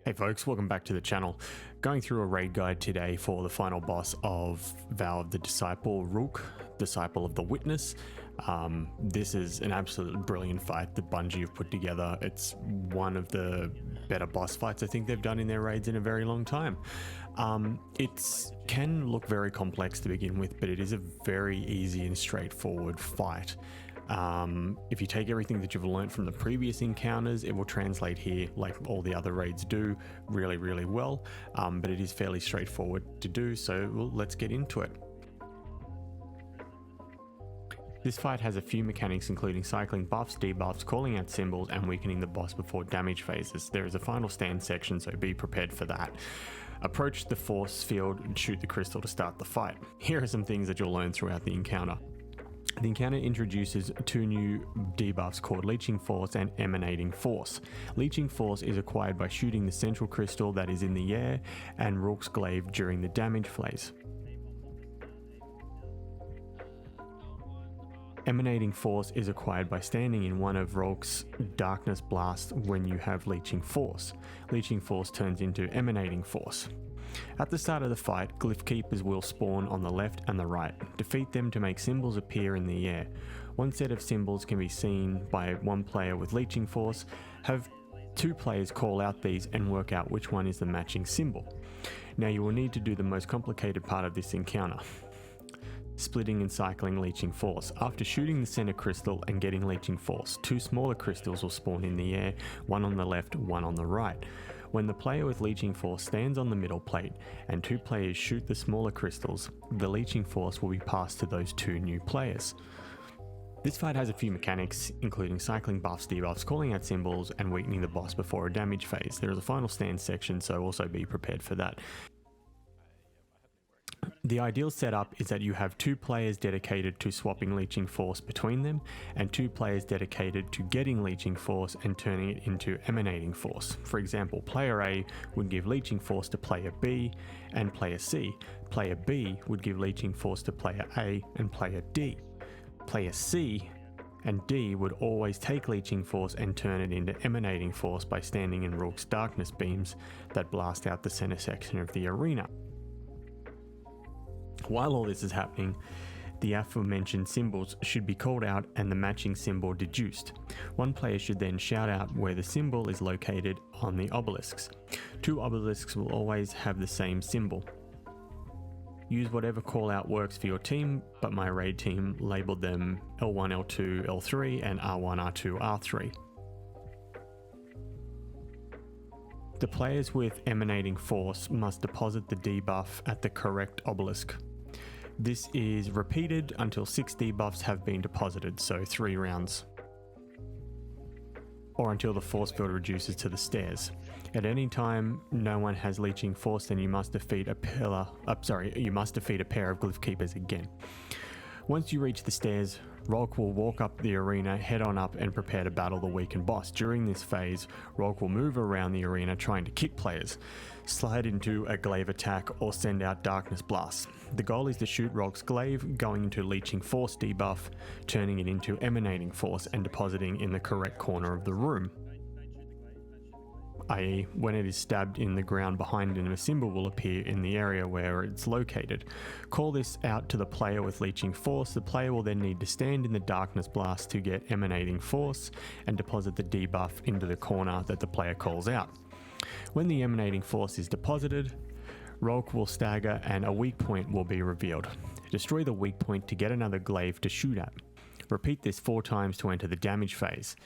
Hey folks, welcome back to the channel. Going through a raid guide today for the final boss of Vow of the Disciple, Rhulk, Disciple of the Witness. This is an absolute brilliant fight that Bungie have put together. It's one of the better boss fights I think they've done in their raids in a very long time. It can look very complex to begin with, but it is a very easy and straightforward fight. If you take everything that you've learned from the previous encounters, it will translate here like all the other raids do really well, but it is fairly straightforward to do, so let's get into it. This fight has a few mechanics including cycling buffs, debuffs, calling out symbols, and weakening the boss before damage phases. There is a final stand section, so be prepared for that. Approach the force field and shoot the crystal to start the fight. Here are some things that you'll learn throughout the encounter. The encounter introduces two new debuffs called Leeching Force and Emanating Force. Leeching Force is acquired by shooting the central crystal that is in the air and Rhulk's glaive during the damage phase. Emanating Force is acquired by standing in one of Rhulk's Darkness Blasts when you have Leeching Force. Leeching Force turns into Emanating Force. At the start of the fight, Glyph Keepers will spawn on the left and the right. Defeat them to make symbols appear in the air. One set of symbols can be seen by one player with Leeching Force. Have two players call out these and work out which one is the matching symbol. Now you will need to do the most complicated part of this encounter. Splitting and cycling Leeching Force. After shooting the center crystal and getting Leeching Force, two smaller crystals will spawn in the air, one on the left, one on the right. When the player with Leeching Force stands on the middle plate and two players shoot the smaller crystals, the Leeching Force will be passed to those two new players. This fight has a few mechanics, including cycling buffs, debuffs, calling out symbols, and weakening the boss before a damage phase. There is a final stand section, so also be prepared for that. The ideal setup is that you have two players dedicated to swapping Leeching Force between them, and two players dedicated to getting Leeching Force and turning it into Emanating Force. For example, player A would give Leeching Force to player B and player C. Player B would give Leeching Force to player A and player D. Player C and D would always take Leeching Force and turn it into Emanating Force by standing in Rhulk's darkness beams that blast out the center section of the arena. While all this is happening, the aforementioned symbols should be called out and the matching symbol deduced. One player should then shout out where the symbol is located on the obelisks. Two obelisks will always have the same symbol. Use whatever call out works for your team, but my raid team labeled them L1, L2, L3 and R1, R2, R3. The players with Emanating Force must deposit the debuff at the correct obelisk. This is repeated until 6 debuffs have been deposited, so 3 rounds. Or until the force field reduces to the stairs. At any time no one has Leeching Force, then you must defeat a pair of Glyph Keepers again. Once you reach the stairs, Rhulk will walk up the arena, head on up and prepare to battle the weakened boss. During this phase, Rhulk will move around the arena trying to kick players, slide into a glaive attack or send out darkness blasts. The goal is to shoot Rhulk's glaive, going into Leeching Force debuff, turning it into Emanating Force and depositing in the correct corner of the room. I.e., when it is stabbed in the ground behind him, a symbol will appear in the area where it's located. Call this out to the player with Leeching Force. The player will then need to stand in the Darkness Blast to get Emanating Force and deposit the debuff into the corner that the player calls out. When the Emanating Force is deposited, Rhulk will stagger and a weak point will be revealed. Destroy the weak point to get another glaive to shoot at. Repeat this 4 times to enter the damage phase.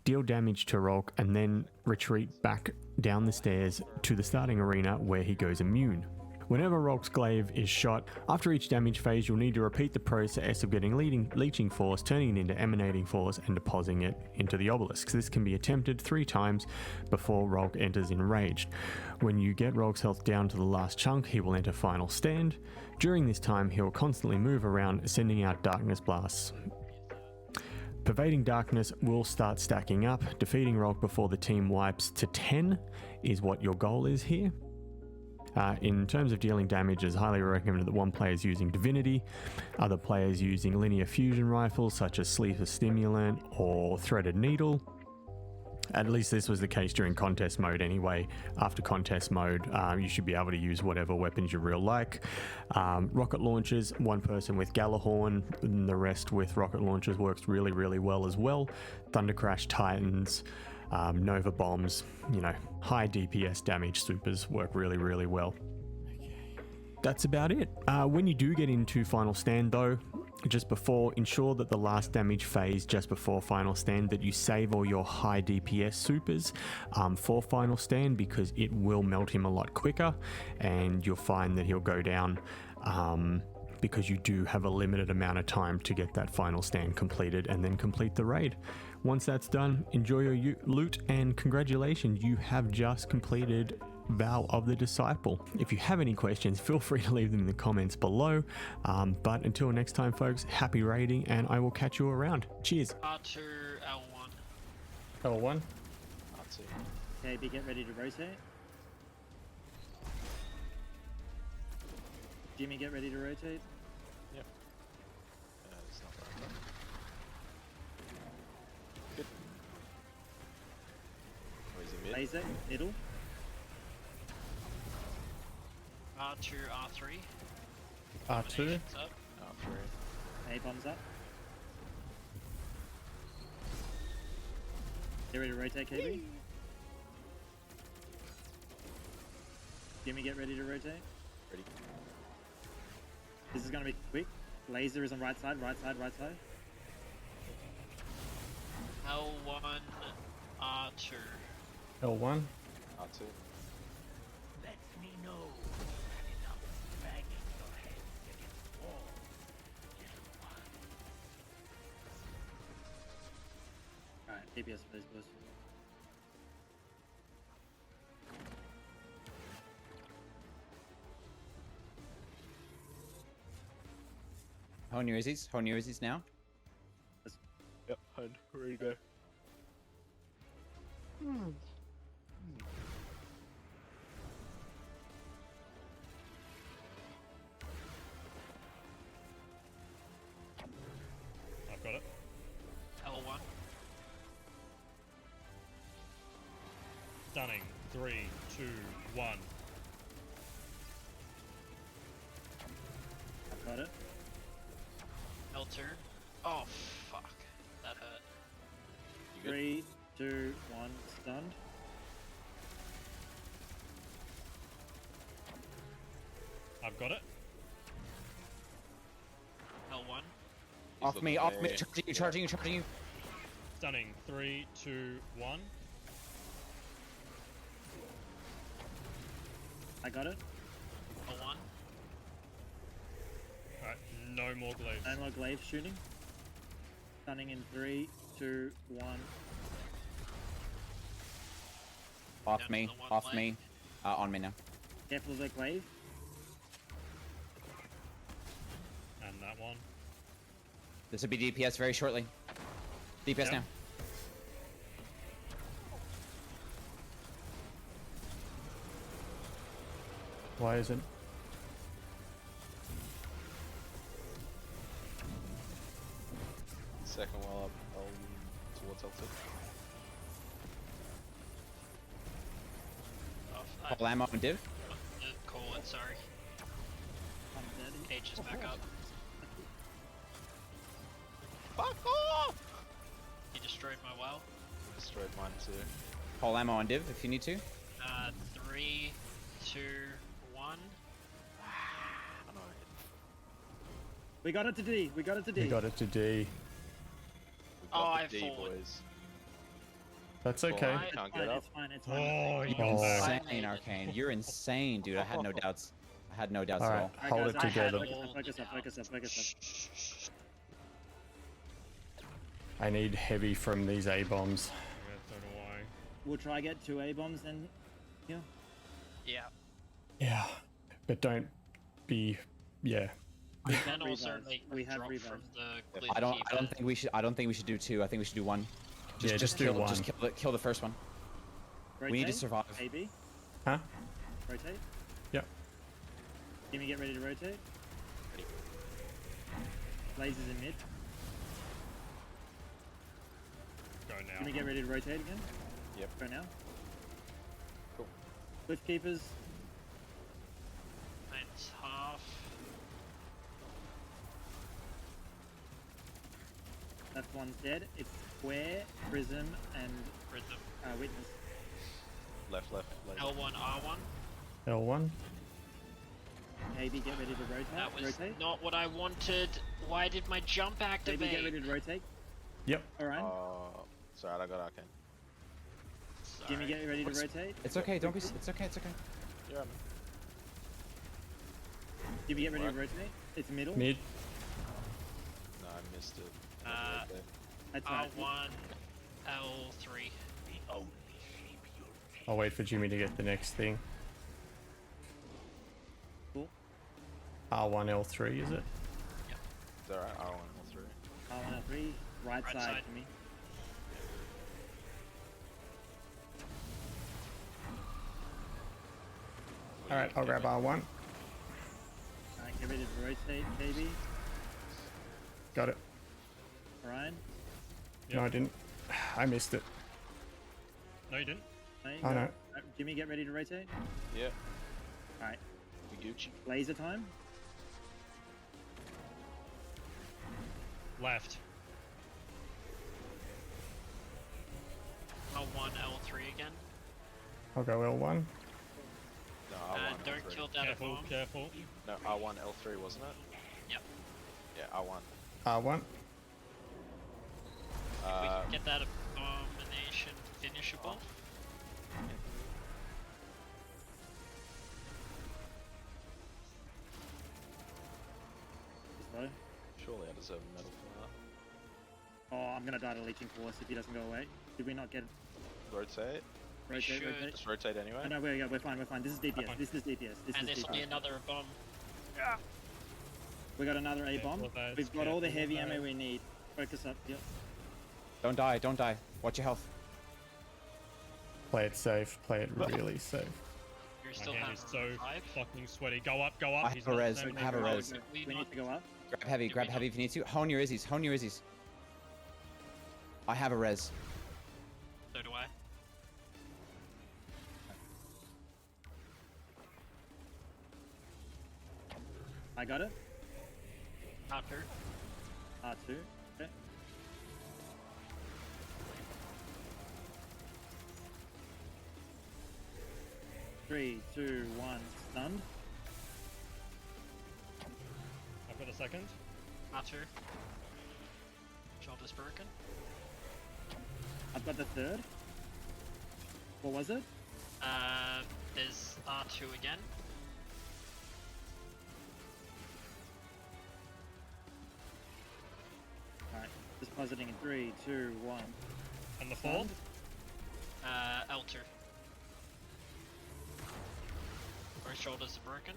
Deal damage to Rhulk and then retreat back down the stairs to the starting arena where he goes immune. Whenever Rhulk's glaive is shot, after each damage phase you'll need to repeat the process of getting Leeching Force, turning it into Emanating Force and depositing it into the obelisks. This can be attempted 3 times before Rhulk enters Enraged. When you get Rhulk's health down to the last chunk, he will enter Final Stand. During this time he will constantly move around, sending out Darkness Blasts. Pervading Darkness will start stacking up. Defeating Rhulk before the team wipes to 10 is what your goal is here. In terms of dealing damage, it's highly recommended that one player is using Divinity, other players using linear fusion rifles such as Sleeper Stimulant or Threaded Needle. At least this was the case during contest mode anyway. After contest mode, you should be able to use whatever weapons you real like. Rocket launchers, one person with Galahorn, and the rest with rocket launchers works really, really well as well. Thunder Crash Titans, Nova Bombs, you know, high DPS damage supers work really, really well. That's about it. When you do get into Final Stand though, just before, ensure that the last damage phase just before Final Stand that you save all your high DPS supers for Final Stand, because it will melt him a lot quicker and you'll find that he'll go down because you do have a limited amount of time to get that Final Stand completed and then complete the raid. Once that's done, enjoy your loot and congratulations, you have just completed Vow of the Disciple. If you have any questions, feel free to leave them in the comments below. But until next time, folks, happy raiding, and I will catch you around. Cheers. R2, L1. L1. R2. Okay, be get ready to rotate. Jimmy, get ready to rotate. Yep. It's not right. Good. Oh, he's in mid. Laser, middle. R2, R3. R2. Domination's up. R3. A bombs up. Get ready to rotate, KB. Jimmy, get ready to rotate. Ready. This is gonna be quick. Laser is on right side, right side, right side. L1, R2. L1. R2. Let me know that enough banging your head against the wall, little one. Alright, DPS for those boys. Hold your Uzis. Hold your Uzis now. Yep, hold. Ready to go. I've got it. L1. Stunning. 3, 2, 1. I've got it. L2. Oh, fuck. That hurt. 3, 2, 1, stunned. I've got it. L1. Off me, off me. Charging you, charging you, charging you. Stunning. 3, 2, 1. I got it. L1. Alright, no more glaives. No more glaive shooting. Stunning in 3, 2, 1. Off Down to me, the one off leg. me. On me now. Careful of the glaive. And that one. This will be DPS very shortly. DPS Yep. now. Why isn't? Second while up towards L2. Oh, All ammo and div. Call it, sorry. I'm dead. Cage is back up. Fuck off! He destroyed my well. Destroyed mine too. All ammo on div if you need to. 3, 2, 1. I know. We got it to D. We got it to D. We got it to D. We've Oh, got I the D, forward. boys. That's Fall okay. out, Fine, can't It's get fine, up. it's fine, it's fine. Oh, you Oh. got back. Insane, Arcane. You're insane, dude. I had no doubts. I had no doubts All at right, all. Alright, hold it guys, together. Focus up, focus up, focus up. I need heavy from these A bombs. Yeah, so do I. We'll try get 2 A bombs then. Yeah. Yeah. Yeah, but don't be. Yeah. We can also Revives. make We have drop revives. from the glitch I don't think we should. I don't think we should do 2. I think we should do 1. Yeah, just do kill, one. Just kill the first one. Rotate. We need to survive. AB. Huh? Rotate. Yep. Jimmy, get ready to rotate. Ready. Lasers in mid. Go now. Jimmy, get ready to rotate again. Yep. Go now. Cool. Cliff keepers. Mine's half. That one's dead. It's square, prism, and Rhythm. witness. Left. Laser. L1, R1. L1. Maybe get ready to rotate. That was rotate. not what I wanted. Why did my jump Maybe activate? get ready to rotate. Yep. Alright. Sorry, I got arcane. Jimmy, get ready to rotate. It's okay. Don't be. It's okay. It's okay. Yeah. Jimmy, get ready to What? rotate. It's middle. Mid. No, I missed it. That's right. R1, L3. The only shape you'll take. I'll wait for Jimmy to get the next thing. Cool. R1, L3, is it? It's alright, R1, L3. R1, L3. Right Right side side. for me. Alright, I'll grab R1. Alright, get ready to rotate, baby. Got it. Alright. No, I didn't. I missed it. No, you didn't. There you Oh, go. no. Alright, Jimmy, get ready to rotate. Yeah. Alright. We Gucci. Laser time. Left. L1, L3 again. I'll go L1. No, R1, Don't L3. kill that Careful, bomb. careful. No, R1, L3, wasn't it? Yep. Yeah, R1. R1. We can get that abomination finishable. He's low. Surely I deserve a medal for Oh, I'm gonna die to Leeching Force if he doesn't go away. Did we not get that. Rotate. rotate, should. rotate? Just rotate anyway. Oh, no, we're fine, we're fine. This is DPS, Fine. this is DPS, this And is this will be DPS. another bomb. We got another A Careful bomb. with those, We've got all the careful with heavy ammo those. we need. Focus up, yep. Don't die. Don't die. Watch your health. Play it safe. Play it really safe. You're My still hand having is so 5. fucking sweaty. Go up, go up. I He's have a not res, standing I have a there. res. We We not, need to go up. Grab heavy. Did Grab we heavy not- if you need to. Hone your Izzies. Hone your Izzies. I have a res. so do I. I got it. After. R2. Okay. Three, two, one, stunned. I've got a second. After. Shoulders broken. I've got the third. What was it? There's R2 again. Alright, just positing in three, two, one. And the fourth. Elter. Both shoulders are broken.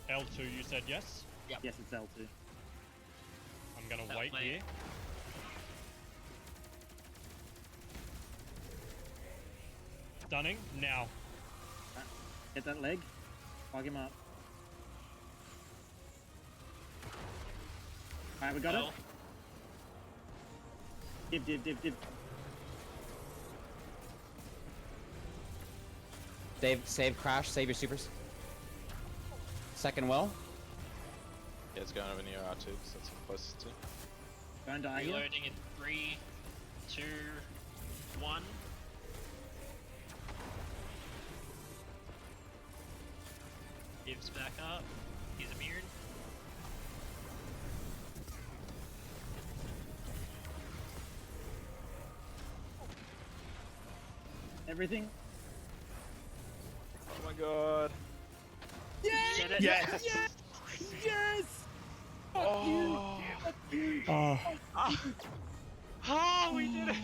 L2, you said yes. Yes, it's L2. I'm gonna That wait way. here. Stunning. Now. Get that leg. Fog him up. Alright, we got Well, it. Div. Save crash. Save your supers. Second well. Yeah, it's going over near R2 because that's the closest to. Don't die here. reloading in 3, 2, 1. Gives back up. He's immune. Everything. Oh my god. Get it? Yes! Yes! Oh. Oh, Oh, we did it.